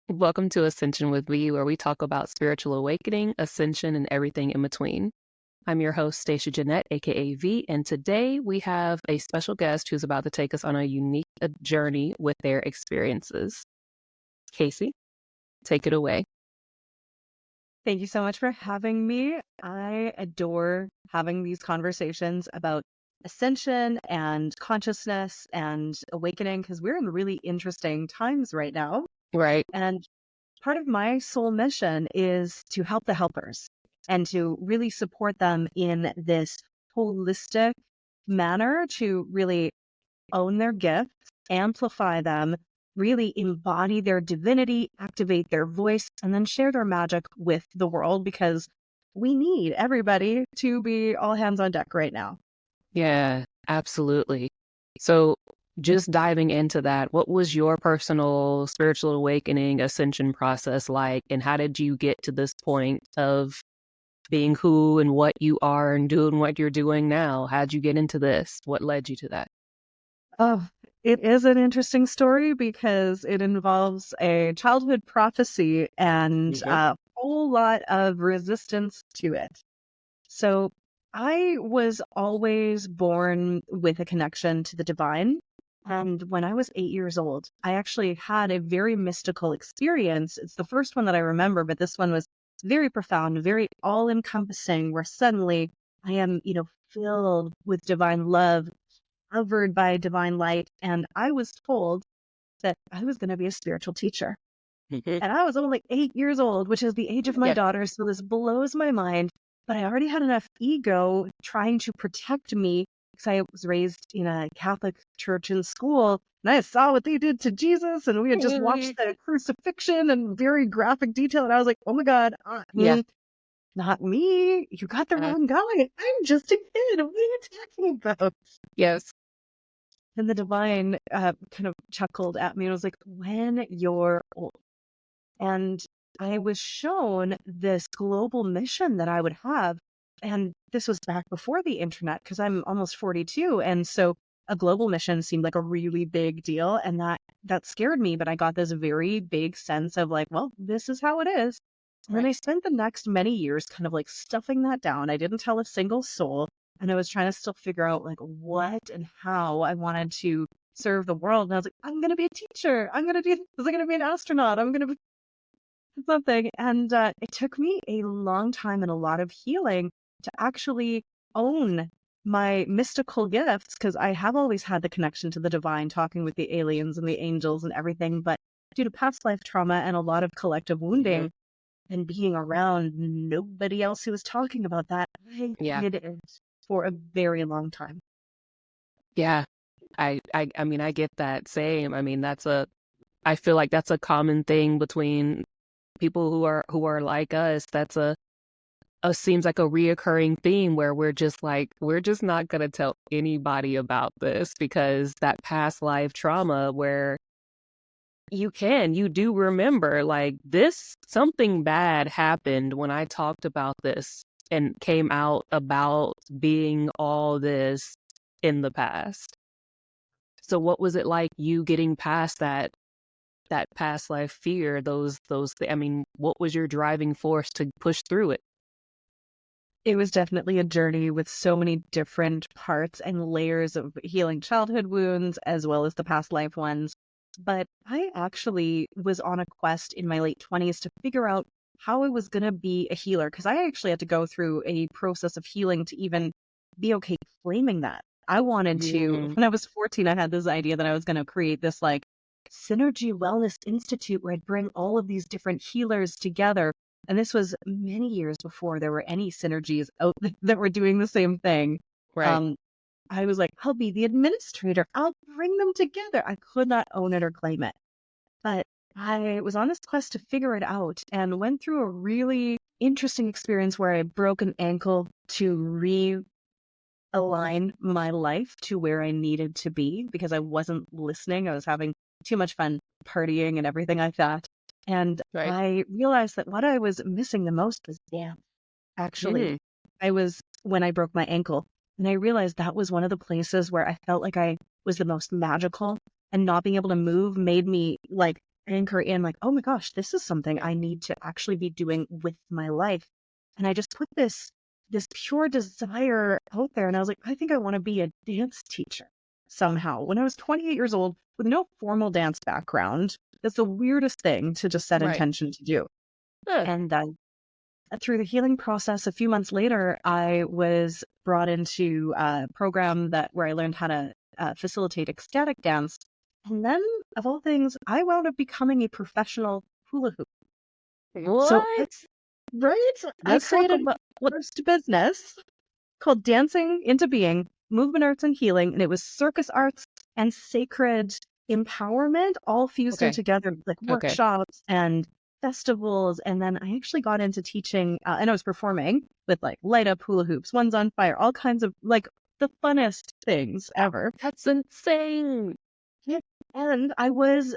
Welcome to Ascension with Me, where we talk about spiritual awakening, ascension, and everything in between. I'm your host, Stashia Jeanette, aka V, and today we have a special guest who's about to take us on a unique journey with their experiences. Kacie, take it away. Thank you so much for having me. I adore having these conversations about ascension and consciousness and awakening because we're in really interesting times right now. Right. And part of my soul mission is to help the helpers and to really support them in this holistic manner to really own their gifts, amplify them, really embody their divinity, activate their voice, and then share their magic with the world because we need everybody to be all hands on deck right now. Yeah, absolutely. So, just diving into that, what was your personal spiritual awakening ascension process like, and how did you get to this point of being who and what you are and doing what you're doing now? How'd you get into this? What led you to that? Oh, it is an interesting story because it involves a childhood prophecy and Mhm. a whole lot of resistance to it. So I was always born with a connection to the divine. And when I was 8 years old, I actually had a very mystical experience. It's the first one that I remember, but this one was very profound, very all encompassing, where suddenly I am, filled with divine love, covered by divine light. And I was told that I was going to be a spiritual teacher. Mhm. And I was only 8 years old, which is the age of my Yeah. daughter. So this blows my mind. But I already had enough ego trying to protect me because I was raised in a Catholic church and school. And I saw what they did to Jesus. And we had just watched the crucifixion and very graphic detail. And I was like, oh my God, Yeah. not me. You got the Uh, wrong guy. I'm just a kid. What are you talking about? yes. And the divine kind of chuckled at me and was like, when you're old. And I was shown this global mission that I would have. And this was back before the internet because I'm almost 42. And so a global mission seemed like a really big deal. And that scared me. But I got this very big sense of like, well, this is how it is. And then Right. I spent the next many years kind of like stuffing that down. I didn't tell a single soul. And I was trying to still figure out like what and how I wanted to serve the world. And I was like, I'm going to be a teacher. I'm going to be an astronaut. I'm going to something. And it took me a long time and a lot of healing to actually own my mystical gifts because I have always had the connection to the divine, talking with the aliens and the angels and everything. But due to past life trauma and a lot of collective Mhm. wounding and being around nobody else who was talking about that, I Yeah. hid it for a very long time. Yeah. I mean, I get that same. I mean, I feel like that's a common thing between people who are like us. That's a seems like a reoccurring theme where we're just not gonna tell anybody about this because that past life trauma where you do remember like this, something bad happened when I talked about this and came out about being all this in the past. So what was it like you getting past that past life fear, I mean, what was your driving force to push through it? It was definitely a journey with so many different parts and layers of healing childhood wounds as well as the past life ones. But I actually was on a quest in my late 20s to figure out how I was going to be a healer because I actually had to go through a process of healing to even be okay claiming that. I wanted to, Mm, when I was 14, I had this idea that I was going to create this like Synergy Wellness Institute where I'd bring all of these different healers together, and this was many years before there were any synergies out that were doing the same thing. right. Um, I was like, I'll be the administrator. I'll bring them together. I could not own it or claim it. But I was on this quest to figure it out and went through a really interesting experience where I broke an ankle to realign my life to where I needed to be because I wasn't listening. I was having too much fun partying and everything like that. And Right. I realized that what I was missing the most was dance. Actually, Mm, I was when I broke my ankle, and I realized that was one of the places where I felt like I was the most magical, and not being able to move made me like anchor in like, oh my gosh, this is something I need to actually be doing with my life. And I just put this pure desire out there. And I was like, I think I want to be a dance teacher somehow. When I was 28 years old with no formal dance background, that's the weirdest thing to just set Right. intention to do. Huh. And through the healing process, a few months later, I was brought into a program where I learned how to facilitate ecstatic dance. And then, of all things, I wound up becoming a professional hula hoop. So, What? right? I Let's talk created about my first business called Dancing into Being, Movement Arts and Healing. And it was circus arts and sacred empowerment all fused in okay. together, like Okay. workshops and festivals. And then I actually got into teaching, and I was performing with like light up hula hoops, ones on fire, all kinds of like the funnest things ever. That's insane. Yeah. And I was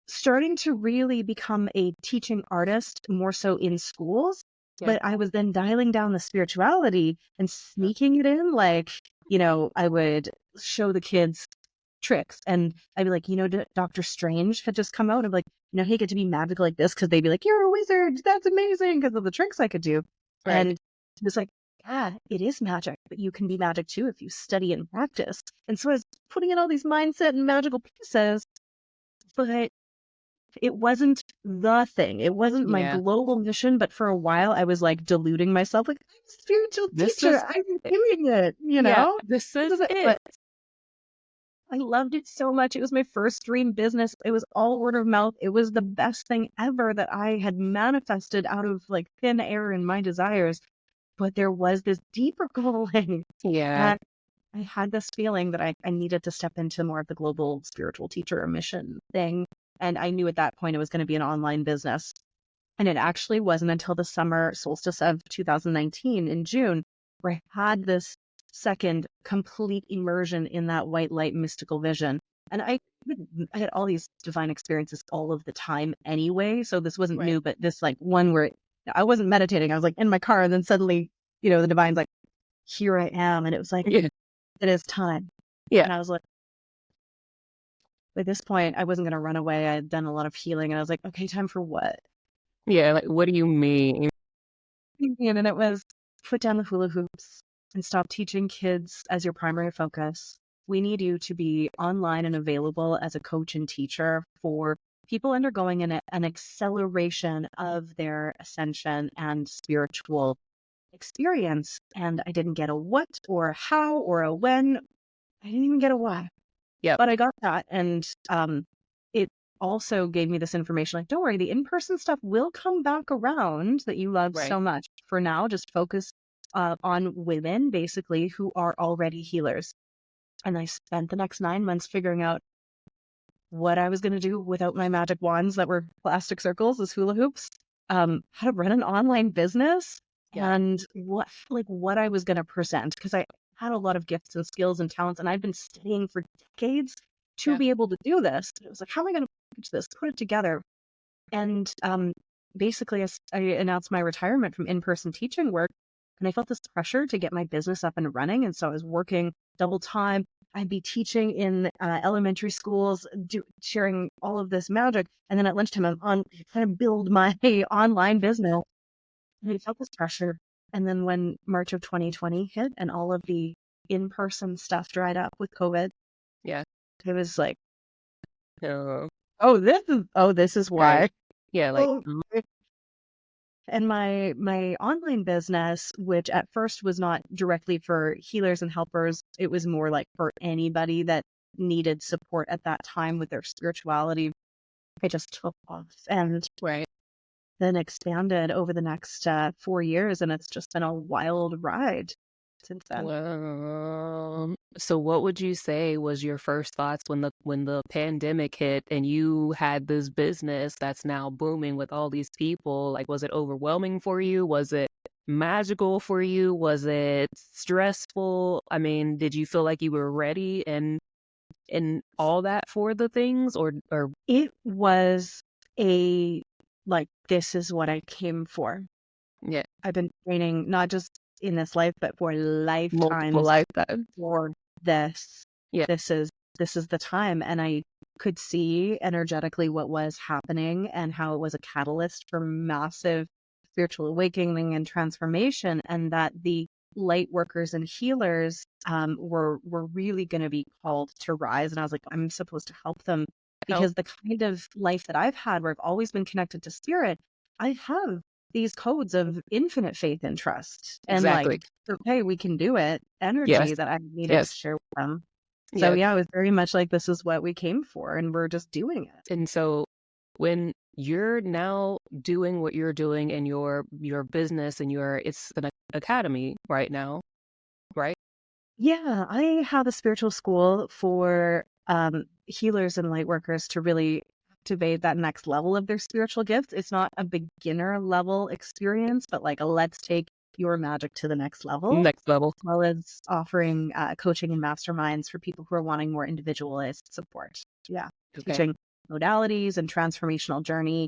starting to really become a teaching artist more so in schools, Yeah. but I was then dialing down the spirituality and sneaking it in. Like, I would show the kids tricks and I'd be like, Doctor Strange had just come out. I'm like, he get to be magical like this because they'd be like, you're a wizard. That's amazing because of the tricks I could do. Right. And it's like, yeah, it is magic, but you can be magic too if you study and practice. And so I was putting in all these mindset and magical pieces, but it wasn't the thing. It wasn't my Yeah. global mission, but for a while I was like deluding myself, like, I'm a spiritual This teacher. is I'm it. doing it, Yeah. This This is is it. it. But I loved it so much. It was my first dream business. It was all word of mouth. It was the best thing ever that I had manifested out of like thin air and my desires. But there was this deeper calling. Yeah. And I had this feeling that I needed to step into more of the global spiritual teacher mission thing. And I knew at that point it was going to be an online business. And it actually wasn't until the summer solstice of 2019 in June where I had this second complete immersion in that white light mystical vision. And I had all these divine experiences all of the time anyway. So this wasn't Right. new, but this like one where I wasn't meditating. I was like in my car and then suddenly, the divine's like, here I am. And it was like, Yeah. it is time. Yeah. And I was like, at this point, I wasn't going to run away. I had done a lot of healing and I was like, okay, time for what? Yeah. Like, what do you mean? And it was put down the hula hoops and stop teaching kids as your primary focus. We need you to be online and available as a coach and teacher for people undergoing an acceleration of their ascension and spiritual experience. And I didn't get a what or a how or a when. I didn't even get a why. Yep. But I got that. And it also gave me this information like, don't worry, the in person stuff will come back around that you love Right. so much. For now, just focus on women basically who are already healers. And I spent the next 9 months figuring out what I was going to do without my magic wands that were plastic circles as hula hoops, how to run an online business, Yeah. and what I was going to present because I had a lot of gifts and skills and talents, and I'd been studying for decades to Yeah. be able to do this. It was like, how am I going to package this, put it together? And basically, I announced my retirement from in-person teaching work, and I felt this pressure to get my business up and running. And so I was working double time. I'd be teaching in elementary schools, sharing all of this magic. And then at lunchtime, I'm trying to build my online business. And I felt this pressure. And then when March of 2020 hit and all of the in-person stuff dried up with COVID, Yeah. it was like, Uh, this is right. why. Yeah. Like, Oh, and my online business, which at first was not directly for healers and helpers, it was more like for anybody that needed support at that time with their spirituality. I just took off and right. then expanded over the next 4 years, and it's just been a wild ride since then. Well, so what would you say was your first thoughts when the pandemic hit and you had this business that's now booming with all these people? Like, was it overwhelming for you? Was it magical for you? Was it stressful? I mean, did you feel like you were ready and all that for the things or It was a like, this is what I came for. yeah, I've been training not just in this life, but for multiple lifetimes lifetimes? for this. Yeah, This is the time. And I could see energetically what was happening and how it was a catalyst for massive spiritual awakening and transformation, and that the light workers and healers were really going to be called to rise. And I was like, I'm supposed to help them Help. because the kind of life that I've had where I've always been connected to spirit, I have these codes of infinite faith and trust and like, Exactly. okay, we can do it Yes. energy that I needed to Yes. share with them. So Yes. yeah, it was very much like this is what we came for and we're just doing it. And so when you're now doing what you're doing in your business and it's an academy right now, right? Yeah, I have a spiritual school for healers and light workers to really activate that next level of their spiritual gifts. It's not a beginner level experience, but like a let's take your magic to the next level, Next level. as well as offering coaching and masterminds for people who are wanting more individualized support. Yeah, Okay. teaching modalities and transformational journey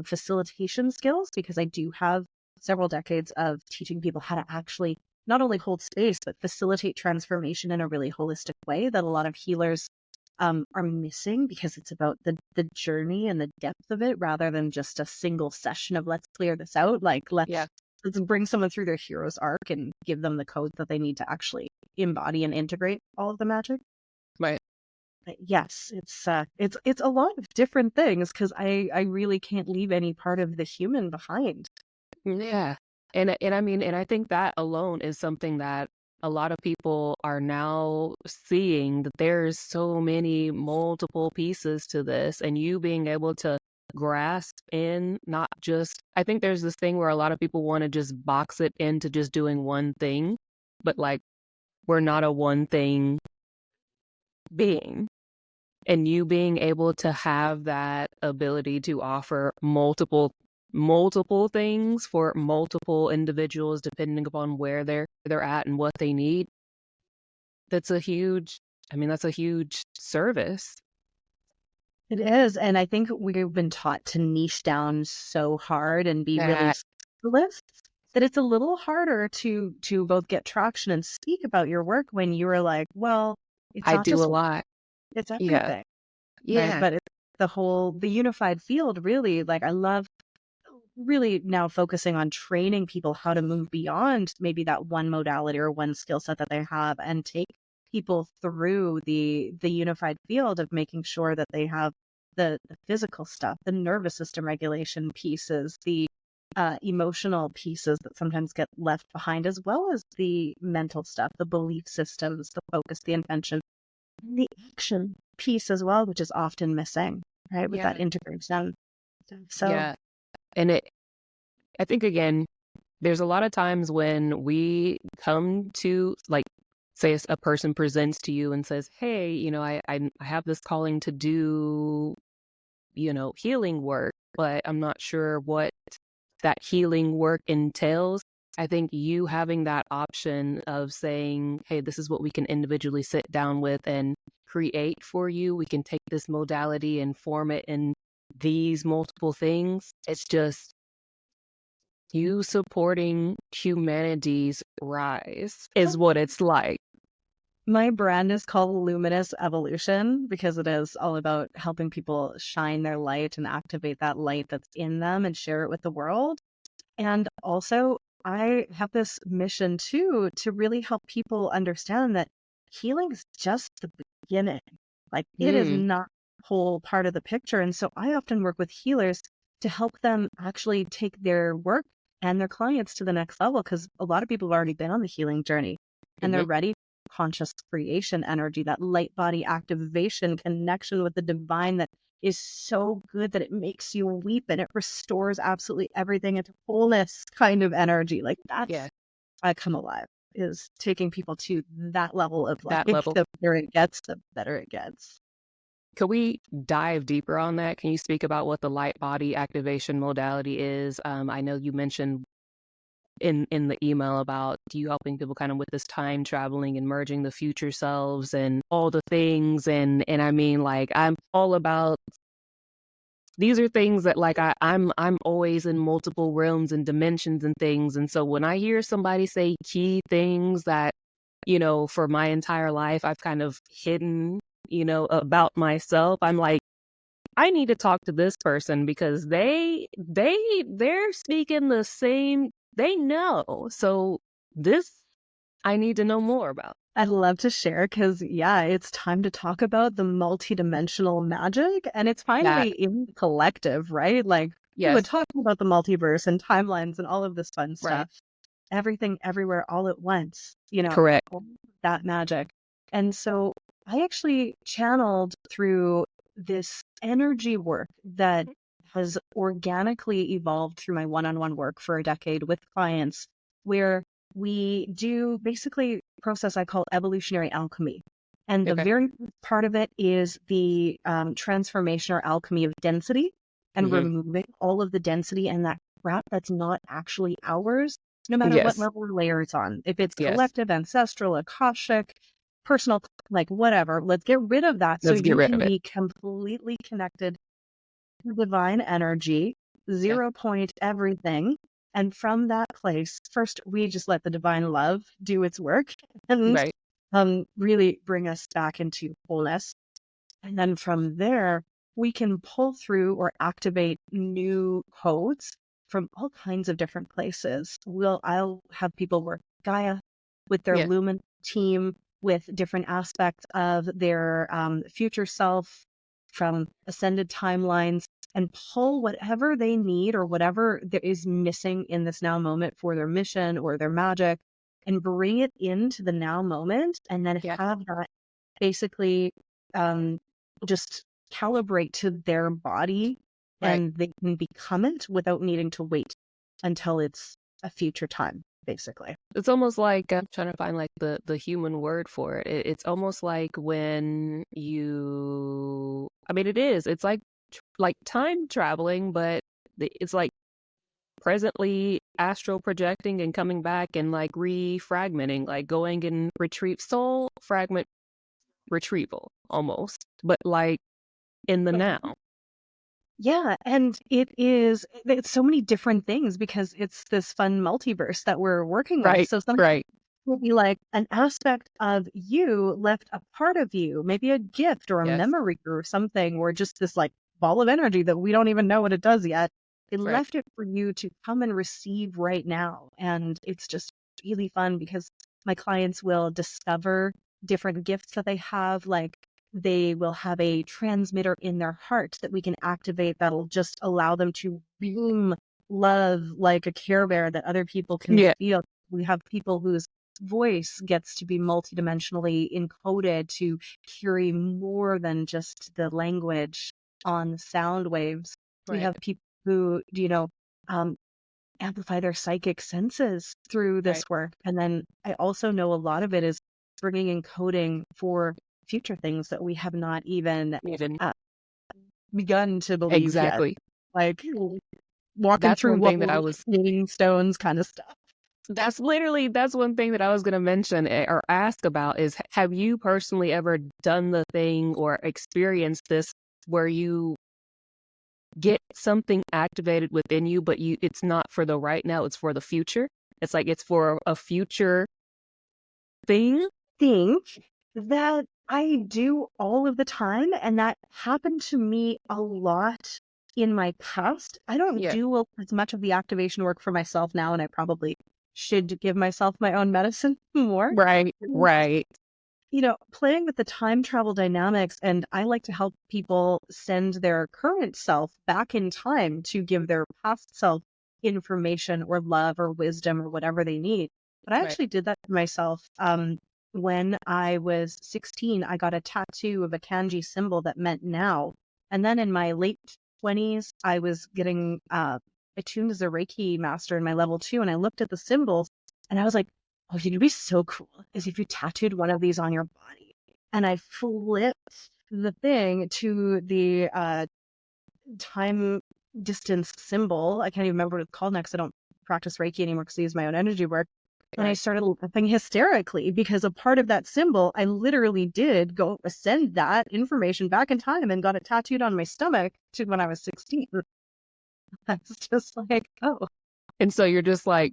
facilitation skills, because I do have several decades of teaching people how to actually not only hold space, but facilitate transformation in a really holistic way that a lot of healers are missing, because it's about the journey and the depth of it rather than just a single session of let's clear this out. Like Yeah. let's bring someone through their hero's arc and give them the codes that they need to actually embody and integrate all of the magic. Right. But yes, it's a lot of different things because I really can't leave any part of the human behind. Yeah. And I mean, and I think that alone is something that a lot of people are now seeing, that there's so many multiple pieces to this, and you being able to grasp in not just, I think there's this thing where a lot of people want to just box it into just doing one thing, but like we're not a one thing being. And you being able to have that ability to offer multiple things for multiple individuals depending upon where they're at and what they need, that's a huge, I mean, that's a huge service. It is, and I think we've been taught to niche down so hard and be really That specialist that it's a little harder to both get traction and speak about your work when you are like, well, it's I not do a just lot. it's Yeah. everything, right? Yeah. But it's the unified field really. Like I love really now focusing on training people how to move beyond maybe that one modality or one skill set that they have and take people through the unified field of making sure that they have the physical stuff, the nervous system regulation pieces, the emotional pieces that sometimes get left behind, as well as the mental stuff, the belief systems, the focus, the intention, and the action piece as well, which is often missing, right? With that Yeah. integration. So Yeah. And I think again, there's a lot of times when we come to, like, say a person presents to you and says, hey, I have this calling to do, healing work, but I'm not sure what that healing work entails. I think you having that option of saying, hey, this is what we can individually sit down with and create for you. We can take this modality and form it in these multiple things. It's just you supporting humanity's rise is what it's like. my brand is called Luminous Evolution because it is all about helping people shine their light and activate that light that's in them and share it with the world. And also, I have this mission too to really help people understand that healing is just the beginning. Like it is Mm, not the whole part of the picture. And so I often work with healers to help them actually take their work and their clients to the next level, because a lot of people have already been on the healing journey and mhm. they're ready for conscious creation energy, that light body activation connection with the divine that is so good that it makes you weep and it restores absolutely everything into wholeness kind of energy. Like Yeah, that's I come alive is taking people to that level of like that level. the better it gets, the better it gets. Could we dive deeper on that? Can you speak about what the light body activation modality is? I know you mentioned in the email about you helping people kind of with this time traveling and merging the future selves and all the things, and I mean, like, I'm all about, these are things that, like, I'm always in multiple realms and dimensions and things, and so when I hear somebody say key things that, for my entire life I've kind of hidden about myself, I'm like, I need to talk to this person because they're speaking the same, they know. So this I need to know more about. I'd love to share because, yeah, it's time to talk about the multidimensional magic. And it's That finally in the collective, right? Like, we yes, would talk about the multiverse and timelines and all of this fun right. stuff. Everything, everywhere, all at once, Correct. all that magic. And so I actually channeled through this energy work that has organically evolved through my one-on-one work for a decade with clients, where we do basically a process I call evolutionary alchemy. And the Okay. very first part of it is the transformation or alchemy of density and Hmm. removing all of the density and that crap that's not actually ours, no matter what Yes. level or layer it's on. If it's Yes. collective, ancestral, akashic, personal, like whatever, let's get rid of that so Let's get you rid can of it. be completely connected to divine energy, Yeah. 0 point everything. And from that place, first we just let the divine love do its work and Right. really bring us back into wholeness. And then from there, we can pull through or activate new codes from all kinds of different places. I'll have people work Gaia with their Yeah. Lumen team with different aspects of their future self from ascended timelines and pull whatever they need or whatever there is missing in this now moment for their mission or their magic and bring it into the now moment and then Yeah. have that basically um, just calibrate to their body Right. and they can become it without needing to wait until it's a future time, basically. It's almost like I'm trying to find like the human word for it. It's almost like when you, I mean, it is. It's like time traveling, but it's like presently astral projecting and coming back and like refragmenting, like going and retrieve soul fragment retrieval almost, but like in the now. Yeah, and it's so many different things because it's this fun multiverse that we're working with. Right. So something Right. will be like an aspect of you left a part of you, maybe a gift or a Yes. memory or something, or just this like ball of energy that we don't even know what it does yet. They Right. left it for you to come and receive right now. And it's just really fun because my clients will discover different gifts that they have, like they will have a transmitter in their heart that we can activate that'll just allow them to beam love like a Care Bear that other people can Yeah. feel. We have people whose voice gets to be multidimensionally encoded to carry more than just the language on the sound waves. We Right. have people who, um, amplify their psychic senses through Right. this work. And then I also know a lot of it is bringing in coding for future things that we have not even Even uh, begun to believe yet. exactly. Like walking That's through one thing that I walls, was meeting stones kind of stuff. that's one thing that I was going to mention or ask about is have you personally ever done the thing or experienced this where you get something activated within you but it's not for the right now, it's for the future? It's like it's for a future thing? Think that I do all of the time, and that happened to me a lot in my past. I don't Yeah. do as much of the activation work for myself now, and I probably should give myself my own medicine more. Right. Right. Playing with the time travel dynamics, and I like to help people send their current self back in time to give their past self information or love or wisdom or whatever they need. But I Right. actually did that to myself. When I was 16, I got a tattoo of a kanji symbol that meant now. And then in my late 20s, I was getting attuned as a Reiki master in my level 2, and I looked at the symbols and I was like, oh, it'd be so cool is if you tattooed one of these on your body. And I flipped the thing to the time distance symbol. I can't even remember what it's called next. I don't practice Reiki anymore because I use my own energy work. And I Right. started laughing hysterically because a part of that symbol, I literally did go send that information back in time and got it tattooed on my stomach to when I was 16. That's just like, oh, And so you're just like,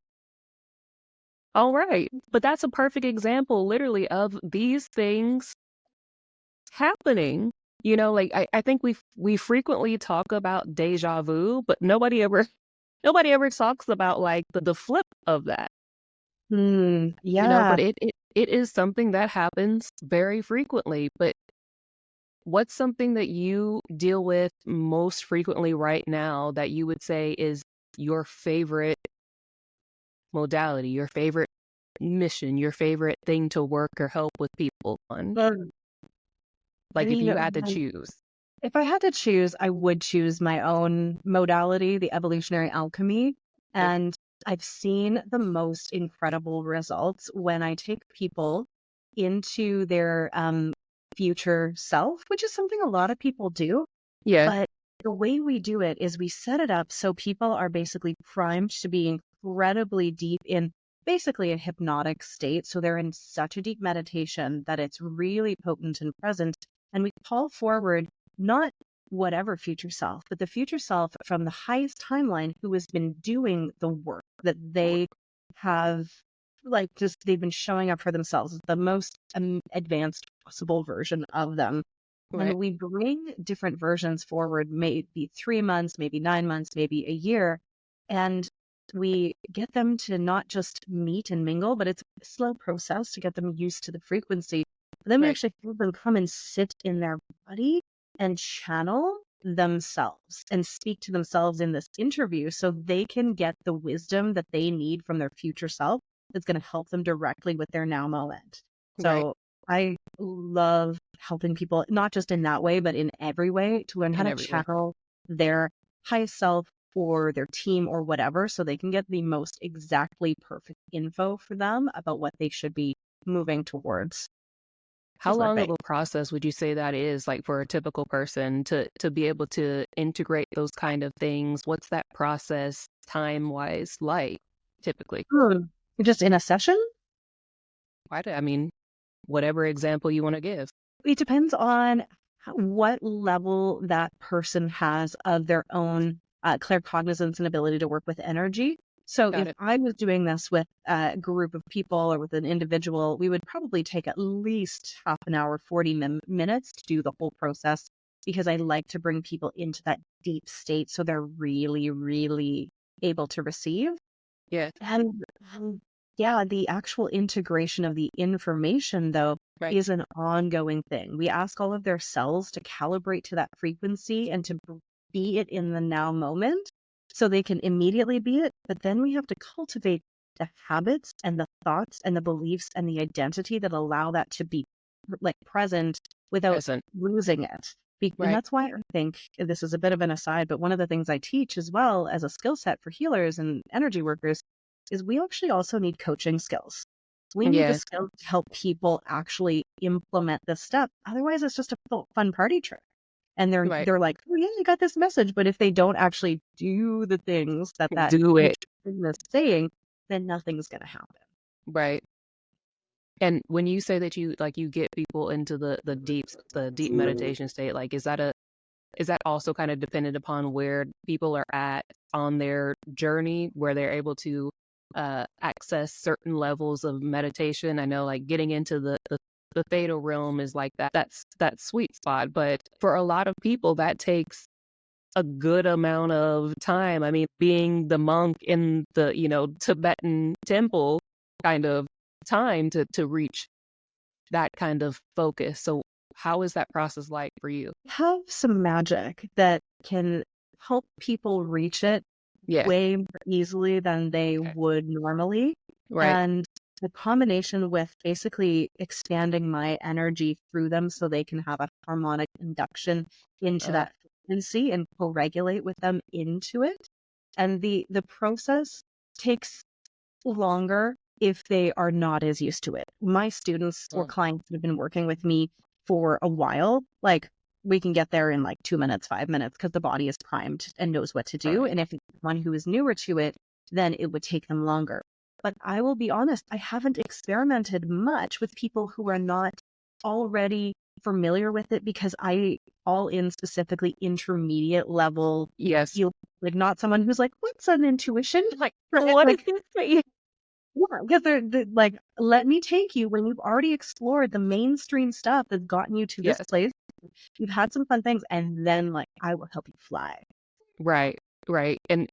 all right. But that's a perfect example literally of these things happening? You know, like I think we frequently talk about deja vu, but nobody ever talks about like the flip of that, you know, Yeah. but it is something that happens very frequently. But what's something that you deal with most frequently right now that you would say is your favorite modality, your favorite mission, your favorite thing to work or help with people on? Um, I Like if mean, you had to choose. if I had to choose, I would choose my own modality, the evolutionary alchemy. Okay. And I've seen the most incredible results when I take people into their future self, which is something a lot of people do. Yeah, But the way we do it is we set it up so people are basically primed to be incredibly deep in basically a hypnotic state. So they're in such a deep meditation that it's really potent and present. And we call forward not whatever future self, but the future self from the highest timeline who has been doing the work that they have, like, just they've been showing up for themselves, the most advanced possible version of them. right, And we bring different versions forward, maybe 3 months, maybe 9 months, maybe a year. And we get them to not just meet and mingle, but it's a slow process to get them used to the frequency. But then we right. actually have them come and sit in their body and channel themselves and speak to themselves in this interview so they can get the wisdom that they need from their future self that's going to help them directly with their now moment. Right. So I love helping people, not just in that way, but in every way to learn how In to every way. channel their highest self or their team or whatever so they can get the most exactly perfect info for them about what they should be moving towards. How Those are long of big. a process would you say that is, like, for a typical person to be able to integrate those kind of things? What's that process time-wise like, typically? Just in a session? I mean, whatever example you wanna give. It depends on what level that person has of their own claircognizance and ability to work with energy. So Got if it. I was doing this with a group of people or with an individual, we would probably take at least half an hour, 40 minutes to do the whole process because I like to bring people into that deep state so they're really, really able to receive. Yeah, And yeah, the actual integration of the information, though, right. is an ongoing thing. We ask all of their cells to calibrate to that frequency and to be it in the now moment so they can immediately be it. But then we have to cultivate the habits and the thoughts and the beliefs and the identity that allow that to be like present without Present. losing it. And Right. that's why I think this is a bit of an aside, but one of the things I teach as well as a skill set for healers and energy workers is we actually also need coaching skills. We need the Yeah, skills to help people actually implement this step. Otherwise, it's just a fun party trick. And right. they're like, oh yeah, I got this message. But if they don't actually do the things that Do it. intuition is saying, then nothing's gonna happen. Right. And when you say that you get people into the deep meditation state, like, is that also kind of dependent upon where people are at on their journey, where they're able to access certain levels of meditation? I know, like, getting into the theta realm is like that's that sweet spot, but for a lot of people, that takes a good amount of time. I mean, being the monk in the Tibetan temple kind of time to reach that kind of focus. So, how is that process like for you? Have some magic that can help people reach it Yeah. way more easily than they Okay. would normally. Right. And the combination with basically expanding my energy through them so they can have a harmonic induction into Uh, that frequency and co-regulate with them into it. And the process takes longer if they are not as used to it. My students or uh, clients that have been working with me for a while, like we can get there in like 2 minutes, 5 minutes, because the body is primed and knows what to do. right. And if it's one who is newer to it, then it would take them longer. But I will be honest, I haven't experimented much with people who are not already familiar with it because I all in specifically intermediate level Yes. heal, like not someone who's like, what's an intuition? Like, what is Like this? Yeah, because they're like, let me take you when you've already explored the mainstream stuff that's gotten you to this Yes. place. You've had some fun things, and then like I will help you fly. Right, right. And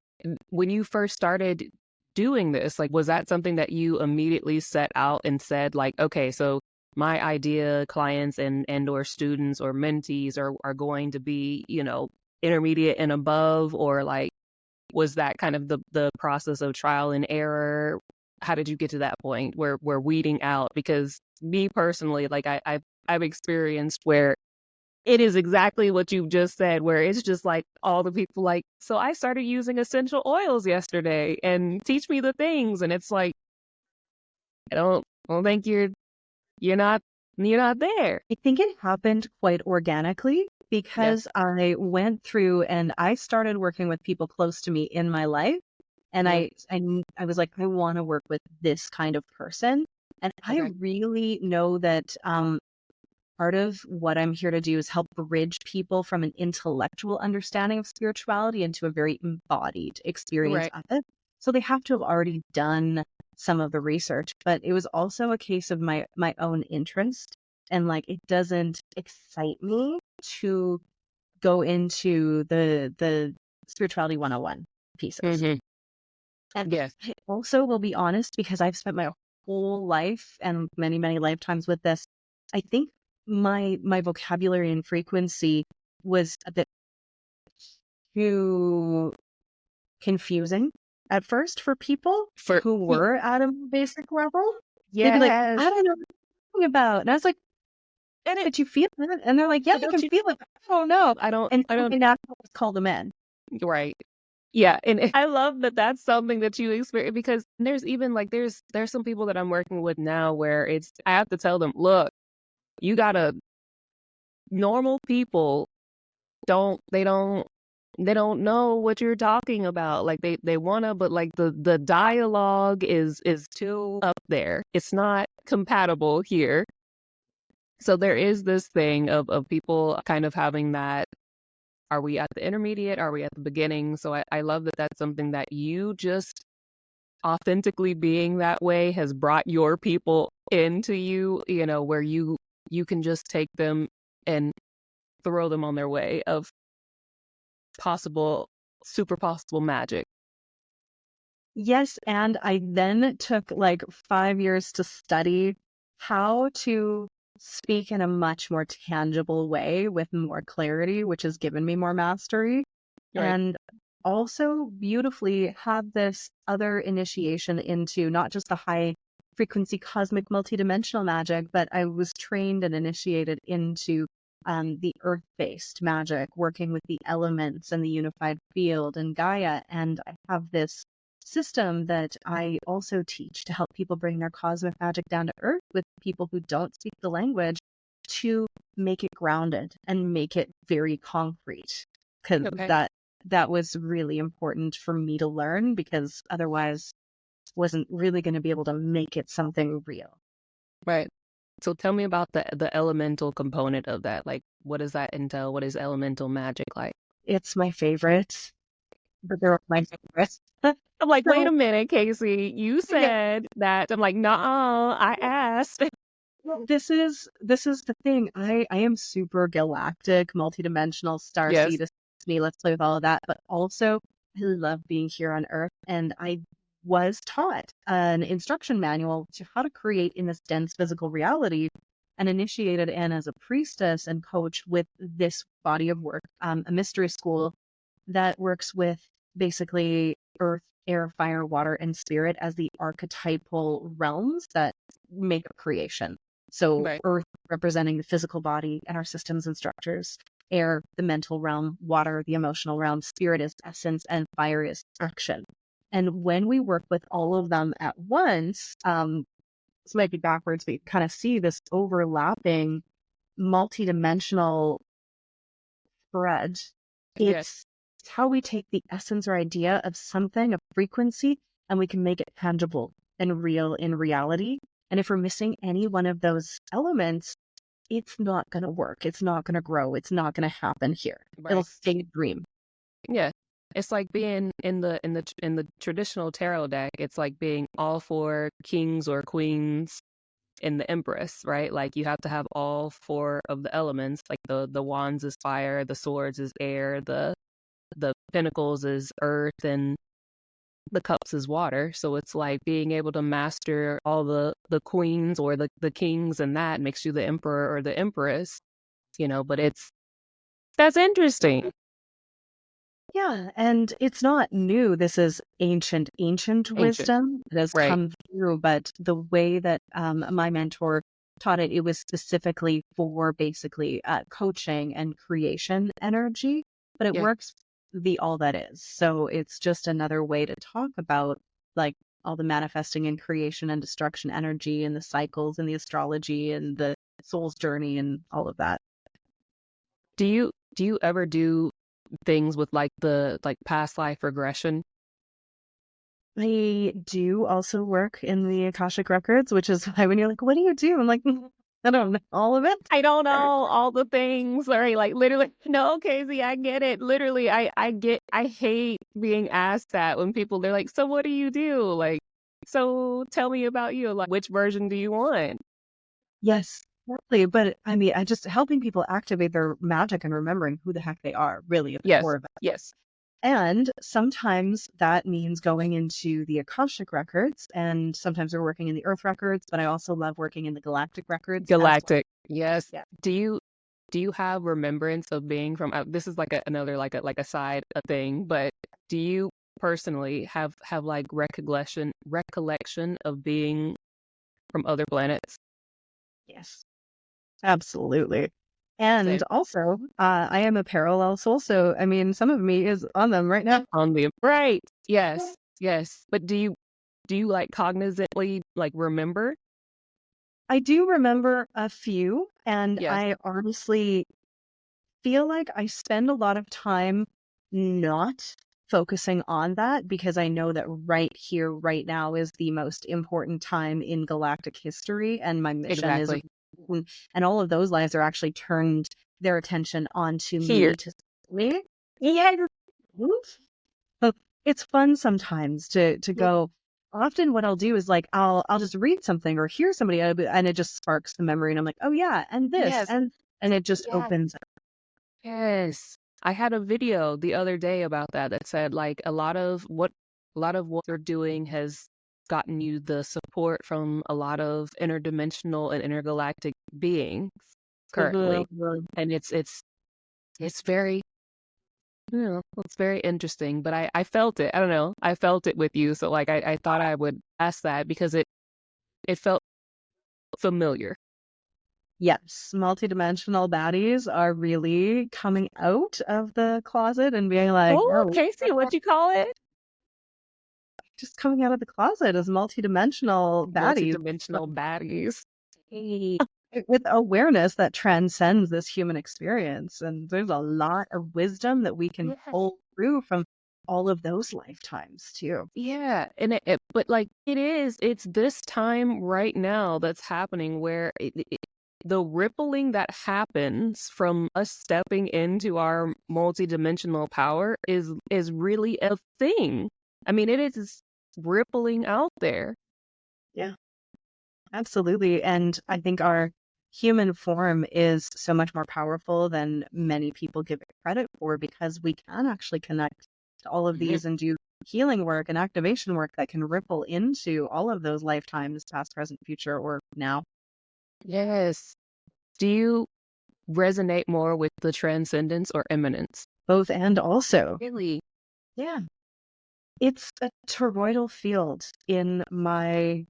when you first started doing this, like, was that something that you immediately set out and said, like, okay, so my idea clients and or students or mentees are going to be, intermediate and above, or like, was that kind of the process of trial and error? How did you get to that point where we're weeding out? Because me personally, like I've experienced where it is exactly what you just said, where it's just like all the people like, so I started using essential oils yesterday and teach me the things. And it's like, I don't think you're not, you're not there. I think it happened quite organically Yeah. because I went through and I started working with people close to me in my life. And Hmm. I was like, I want to work with this kind of person. And I Okay. really know that part of what I'm here to do is help bridge people from an intellectual understanding of spirituality into a very embodied experience Right. of it. So they have to have already done some of the research, but it was also a case of my own interest. And like it doesn't excite me to go into the spirituality 101 pieces. Hmm. And Yes. I also will be honest because I've spent my whole life and many, many lifetimes with this. I think my vocabulary and frequency was a bit too confusing at first for people For who were at a basic level. They'd be like, yes. I don't know what you're talking about. And I was like, And it, but you feel it? And they're like, yeah, but I don't can you, feel it. But I don't know. And I so don't, I now call them in. right. Yeah, and I love that that's something that you experience, because there's even like there's some people that I'm working with now where it's I have to tell them, look, you gotta normal people don't know what you're talking about. Like they wanna, but like the dialogue is too up there. It's not compatible here. So there is this thing of people kind of having that. Are we at the intermediate? Are we at the beginning? So I love that that's something that you just authentically being that way has brought your people into you, where you can just take them and throw them on their way of possible, super possible magic. Yes, and I then took like 5 years to study how to speak in a much more tangible way with more clarity, which has given me more mastery. Right. And also beautifully have this other initiation into not just the high frequency cosmic multidimensional magic, but I was trained and initiated into the earth based magic, working with the elements and the unified field and Gaia. And I have this system that I also teach to help people bring their cosmic magic down to earth with people who don't speak the language to make it grounded and make it very concrete. Because Okay. that was really important for me to learn because otherwise wasn't really going to be able to make it something real. Right. So tell me about the elemental component of that. Like, what does that entail? What is elemental magic like? It's my favorite, but they're my favorites. I'm like, wait So a minute, Kacie. You yeah, said that. I'm like, nah, I asked. well, this is the thing. I am super galactic, multidimensional, star Yes. seed, me. Let's play with all of that. But also, I love being here on Earth, and I was taught an instruction manual to how to create in this dense physical reality, and initiated in as a priestess and coach with this body of work, a mystery school that works with basically earth, air, fire, water, and spirit as the archetypal realms that make a creation. So, Right. earth representing the physical body and our systems and structures, air, the mental realm, water, the emotional realm, spirit is essence, and fire is action. And when we work with all of them at once, this might be backwards, but you kind of see this overlapping multidimensional spread. Yes. It's how we take the essence or idea of something, a frequency, and we can make it tangible and real in reality. And if we're missing any one of those elements, it's not going to work. It's not going to grow. It's not going to happen here. It'll Right. stay a dream. Yeah. It's like being in the traditional tarot deck. It's like being all four kings or queens in the Empress, right? Like you have to have all four of the elements. Like the wands is fire, the swords is air, the pentacles is earth, and the cups is water. So it's like being able to master all the queens or the kings, and that makes you the emperor or the empress, but that's interesting. Yeah, and it's not new. This is ancient Ancient. wisdom that has Right. come through. But the way that my mentor taught it, it was specifically for basically coaching and creation energy, but it Yeah. works the all that is. So it's just another way to talk about like all the manifesting and creation and destruction energy and the cycles and the astrology and the soul's journey and all of that. Do you ever do things with like the like past life regression? I do also work in the Akashic Records, which is why when you're like, what do you do? I'm like, I don't know all of it. I don't know all the things. Sorry, like literally. No, Casey, I get it. Literally, I hate being asked that when people they're like, "So what do you do?" Like, "So tell me about you." Like, which version do you want? Yes, exactly. But I mean, I just helping people activate their magic and remembering who the heck they are, really at the Yes, core of it. yes. And sometimes that means going into the Akashic Records, and sometimes we're working in the Earth Records, but I also love working in the Galactic Records as well. Galactic. Yes. Yeah. Do you have remembrance of being from? This is like another like a side thing, but do you personally have like recollection of being from other planets? Yes. Absolutely. And Same. also, I am a parallel soul, so I mean, some of me is on them right now. On the right. Yes. Yes. But do you like cognizantly like remember? I do remember a few, and Yes. I honestly feel like I spend a lot of time not focusing on that because I know that right here, right now is the most important time in galactic history, and my mission is, Exactly. and all of those lives are actually turned their attention onto Here. me to me. Yes. But it's fun sometimes to go. Often what I'll do is like I'll just read something or hear somebody and it just sparks the memory and I'm like, oh yeah, and this Yes. and it just Yes. opens. Yes. I had a video the other day about that said like a lot of what you're doing has gotten you the support from a lot of interdimensional and intergalactic beings currently. And it's very it's very interesting, but I felt it. I don't know. I felt it with you. So like I thought I would ask that because it felt familiar. Yes, multidimensional baddies are really coming out of the closet and being like, Oh, oh, Casey, what you call it? just coming out of the closet as multidimensional baddies Multi-dimensional baddies. Hey. with awareness that transcends this human experience. And there's a lot of wisdom that we can Yes. pull through from all of those lifetimes too. Yeah, and but like it's this time right now that's happening where the rippling that happens from us stepping into our multidimensional power is really a thing. I mean, it is rippling out there. Yeah, absolutely. And I think our human form is so much more powerful than many people give it credit for because we can actually connect to all of Mhm. these and do healing work and activation work that can ripple into all of those lifetimes, past, present, future, or now. Yes. Do you resonate more with the transcendence or immanence? Both and also. Really? Yeah. It's a toroidal field in my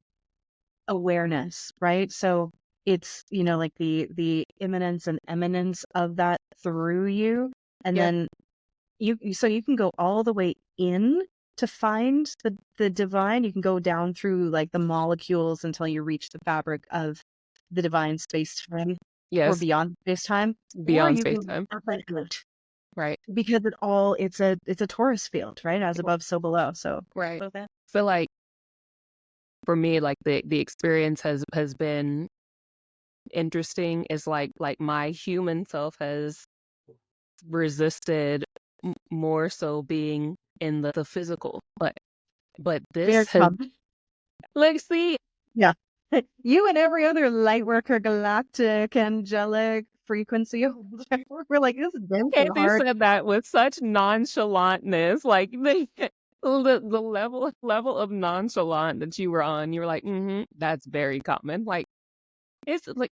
awareness, right? So it's, like the immanence and eminence of that through you. And Yeah. then so you can go all the way in to find the divine. You can go down through like the molecules until you reach the fabric of the divine space time or Yes. beyond space time. Or Beyond you space can time. up and out Right. because it's a torus field, right? As above, so below. So Right. both and. Feel like for me, like the experience has been interesting is like my human self has resisted more so being in the physical. But Very this has, common. like, see, Yeah. You and every other Lightworker galactic angelic frequency holder, we're like, this is dancing Kacie hard. said that with such nonchalantness, like the level of nonchalant that you were on. You were like, that's very common. Like it's like,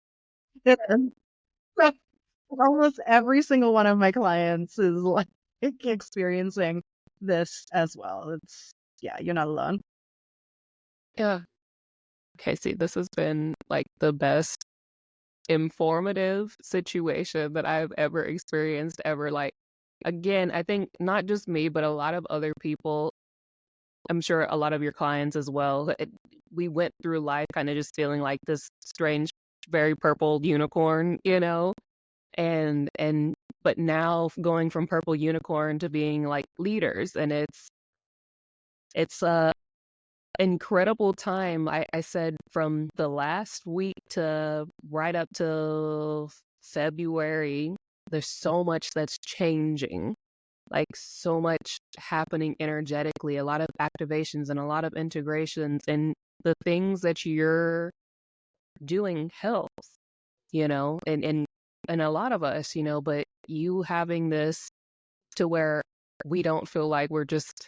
Almost every single one of my clients is like experiencing this as well. It's, yeah, you're not alone. yeah, Kacie, this has been like the best informative situation that I've ever experienced ever. Like, again, I think not just me, but a lot of other people, I'm sure a lot of your clients as well. We went through life kind of just feeling like this strange, very purple unicorn, and but now going from purple unicorn to being like leaders, and it's a incredible time. I said from the last week to right up to February, there's so much that's changing, like so much happening energetically, a lot of activations and a lot of integrations, and the things that you're doing helps, and a lot of us, but you having this to where we don't feel like we're just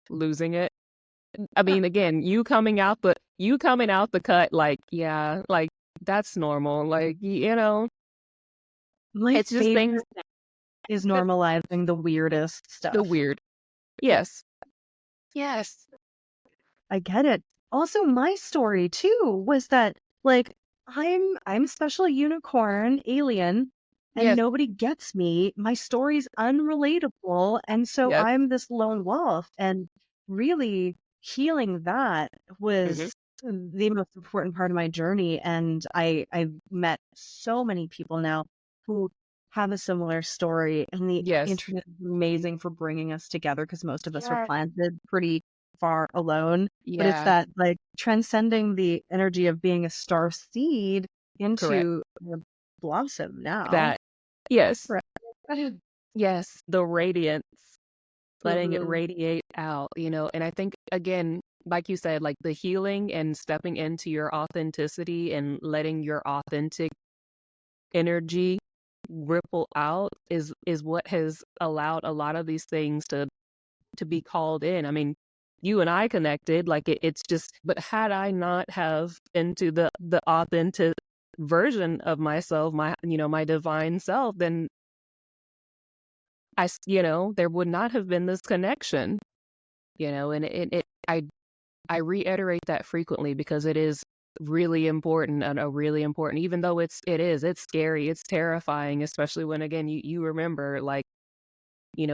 losing it. I mean, again, you coming out the cut, like, yeah, like that's normal. Like, My it's just things favorite is that normalizing the weirdest the stuff. weird. Yes. Yes. I get it. Also, my story too was that like I'm special unicorn alien and Yes. nobody gets me. My story's unrelatable, and so Yes. I'm this lone wolf, and really healing that Hmm. was the most important part of my journey. And I've met so many people now who have a similar story, and the Yes. internet is amazing for bringing us together because most of us are Yeah. planted pretty far alone. But it's Yeah. that like transcending the energy of being a star seed Correct. into a blossom now. That. Yes. Right. Yes. The radiance, letting it Mhm. radiate out, and I think, again, like you said, like the healing and stepping into your authenticity and letting your authentic energy ripple out is what has allowed a lot of these things to be called in. I mean, you and I connected, like it's just, but had I not have into the authentic version of myself, my divine self, then there would not have been this connection, and I reiterate that frequently because it is really important, and a really important, even though it's scary, it's terrifying, especially when, again, you remember, like,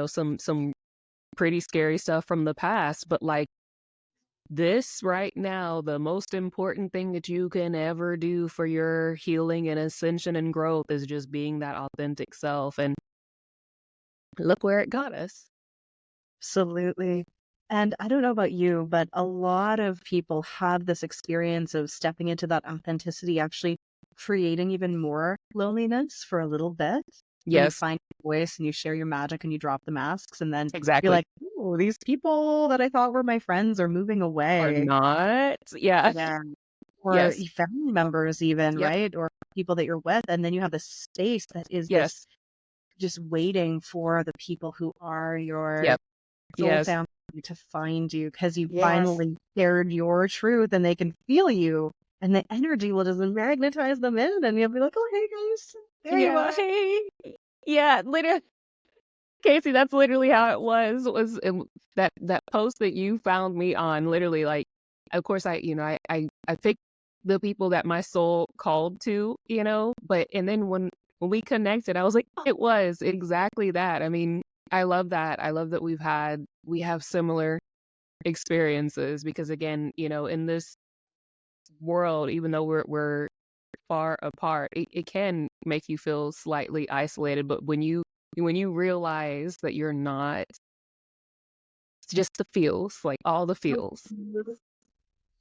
some pretty scary stuff from the past, but like this right now, the most important thing that you can ever do for your healing and ascension and growth is just being that authentic self, and look where it got us. Absolutely. And I don't know about you, but a lot of people have this experience of stepping into that authenticity, actually creating even more loneliness for a little bit when you Yes, find your voice and you share your magic and you drop the masks. And then you're exactly. like, oh, these people that I thought were my friends are moving Or away. not. Yeah. Yeah. Or Yes. family members, even, Yep. right? Or people that you're with. And then you have this space that is this Yes. just waiting for the people who are your Yep. soul Yes. family to find you because you Yes. finally shared your truth and they can feel you. And the energy will just magnetize them in, and you'll be like, oh, hey, guys, there you Yeah. are. Hey. Yeah. Literally, Kacie, that's literally how it was. That post that you found me on? Literally, like, of course, I picked the people that my soul called to, but and then when we connected, I was like, it was exactly that. I mean, I love that. I love that we have similar experiences because, again, in this world, even though we're far apart, it can make you feel slightly isolated. But when you realize that you're not, it's just the feels, like all the feels.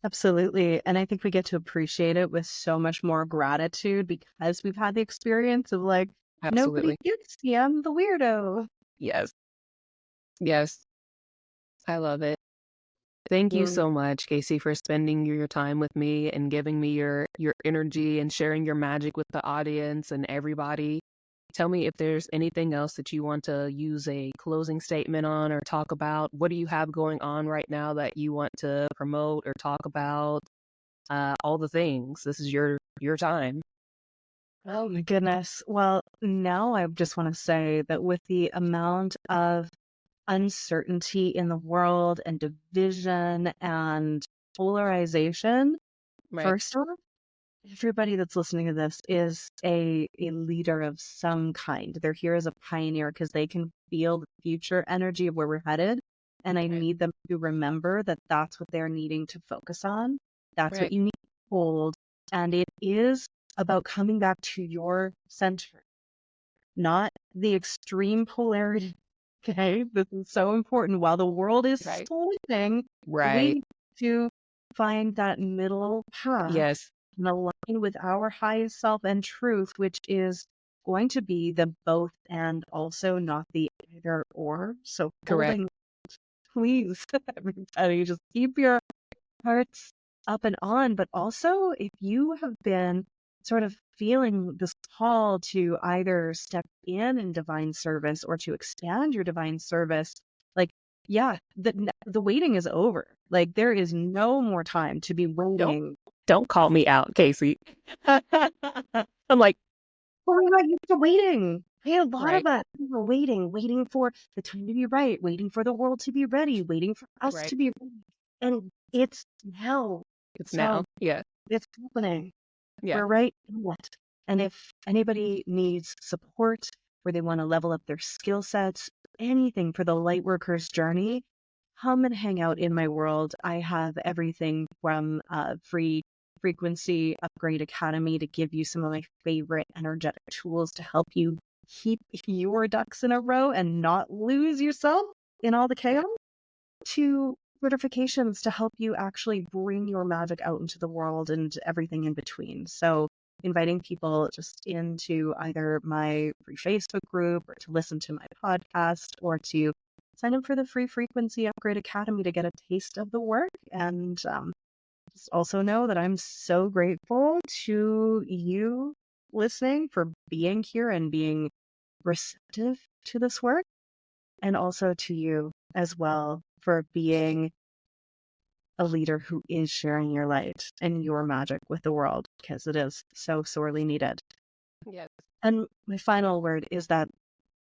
Absolutely. And I think we get to appreciate it with so much more gratitude because we've had the experience of like, nobody Absolutely. gets me. I'm the weirdo. Yes. Yes, I love it. Thank you Mm. so much, Kacie, for spending your time with me and giving me your energy and sharing your magic with the audience and everybody. Tell me if there's anything else that you want to use a closing statement on or talk about. What do you have going on right now that you want to promote or talk about? All the things. This is your time. Oh my goodness. Well, now I just want to say that with the amount of uncertainty in the world and division and polarization, Right. first off, everybody that's listening to this is a leader of some kind. They're here as a pioneer because they can feel the future energy of where we're headed. And I Right. need them to remember that that's what they're needing to focus on. That's what Right. you need to hold. And it is about coming back to your center, not the extreme polarity. Okay, this is so important. While the world is Right. splitting, we Right. need to find that middle path Yes. and align with our highest self and truth, which is going to be the both and also not the either or. So Correct. holding, please, everybody, just keep your hearts up and on. But also, if you have been sort of feeling this call to either step in divine service or to expand your divine service, like, yeah, the waiting is over. Like, there is no more time to be Don't waiting. don't call me out, Kacie. I'm like, Oh my God, you're still waiting. Hey, a lot right. of us are waiting for the time to be right, waiting for the world to be ready, waiting for us Right. to be ready. And it's now. It's So now. Yeah. it's happening. Yeah. We're right in it. And if anybody needs support where they want to level up their skill sets, anything for the Lightworkers journey, come and hang out in my world. I have everything from free frequency upgrade academy to give you some of my favorite energetic tools to help you keep your ducks in a row and not lose yourself in all the chaos, to certifications to help you actually bring your magic out into the world and everything in between. So, inviting people just into either my free Facebook group or to listen to my podcast or to sign up for the free Frequency Upgrade Academy to get a taste of the work. And just also know that I'm so grateful to you listening for being here and being receptive to this work, and also to you as well for being a leader who is sharing your light and your magic with the world, because it is so sorely needed. Yes. And my final word is that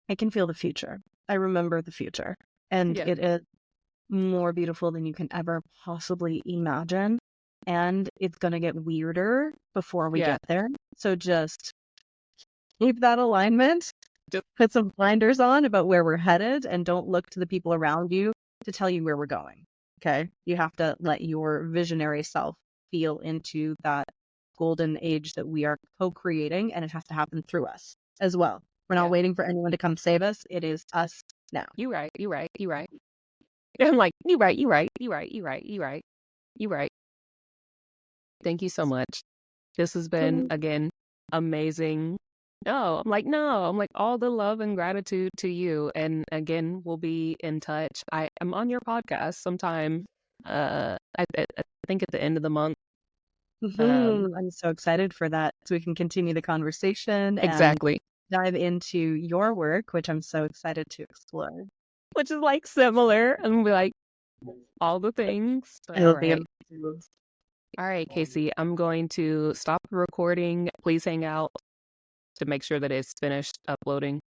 I can feel the future. I remember the future, and Yes. it is more beautiful than you can ever possibly imagine. And it's going to get weirder before we Yeah. get there. So just keep that alignment, Just put some blinders on about where we're headed, and don't look to the people around you to tell you where we're going. Okay. You have to let your visionary self feel into that golden age that we are co creating, and it has to happen through us as well. We're not yeah. waiting for anyone to come save us. It is us now. You right. You right. You right. I'm like, you right. You right. You right. You right. You right. You right. Thank you so much. This has been Cool. again amazing. No, I'm like, no, I'm like all the love and gratitude to you. And again, we'll be in touch. I am on your podcast sometime. I think at the end of the month. I'm so excited for that so we can continue the conversation and Exactly. dive into your work, which I'm so excited to explore. Which is like similar and be like all the things. But all It'll be right. amazing. All right, Kacie, I'm going to stop the recording. Please hang out to make sure that it's finished uploading.